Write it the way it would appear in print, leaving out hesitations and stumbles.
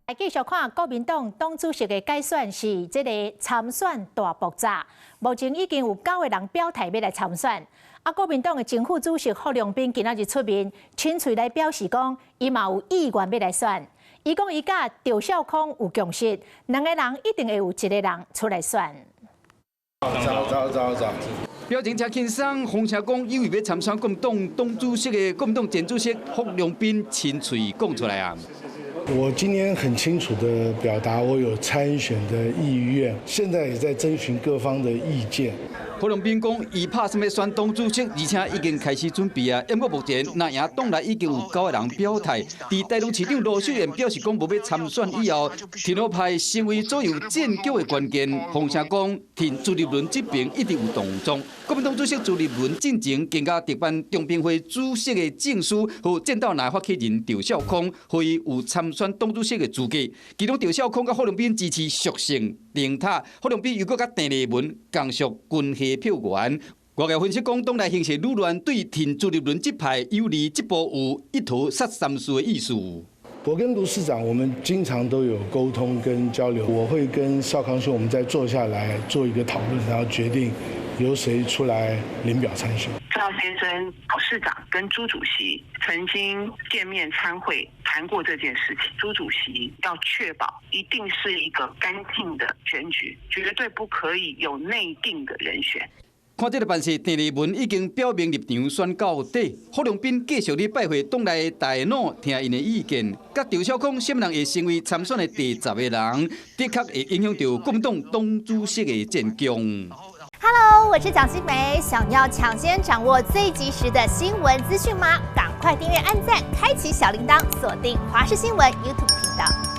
来继续看国民党党主席的改选是这个参选大爆炸，目前已经有9个人表态要来参选。国民党的前副主席郝龙斌今仔日出面，亲嘴来表示讲，伊嘛有意愿要来选。伊讲伊甲赵少康有共识，2个人一定会有1个人出来选。走。表情真轻松，风声讲因为要参选国民党党主席的国民党前主席郝龙斌亲嘴讲出来啊。 我今天很清楚地表达我有参选的意愿，现在也在征询各方的意见。郝龙斌讲，伊拍算要选党主席，而且已经开始准备啊。因为目前那赢党内已经有9个人表态。伫台中市长罗秀燕表示讲，无要参选以后，天路派成为左右战局的关键。风声讲，挺朱立伦这边一定有动作。国民党主席朱立伦进前更加特办中评会主席的证书，和见到内发起人赵少康，和伊有参选党主席的资格。其中赵少康甲郝龙斌支持属性零塔，郝龙斌又搁甲郑丽文共属军系票源。外界分析讲，党内形势愈乱，对挺朱立伦这派有利，这步有一头杀三树的意思。 我跟卢市长，我们经常都有沟通跟交流。我会跟少康兄，我们再坐下来做一个讨论，然后决定由谁出来领表参选。赵先生、郝市长跟朱主席曾经见面参会，谈过这件事情。朱主席要确保一定是一个干净的选举，绝对不可以有内定的人选。 看这个办事，郑丽文已经表明立场，选到底。郝龙斌继续咧拜会党内大脑，听因的意见。甲赵少康什么人会成为参选的第10个人，的确会影响到国民党党主席的战局。Hello， 我是蒋欣梅。想要抢先掌握最及时的新闻资讯吗？赶快订阅、按赞、开启小铃铛，锁定华视新闻 YouTube 频道。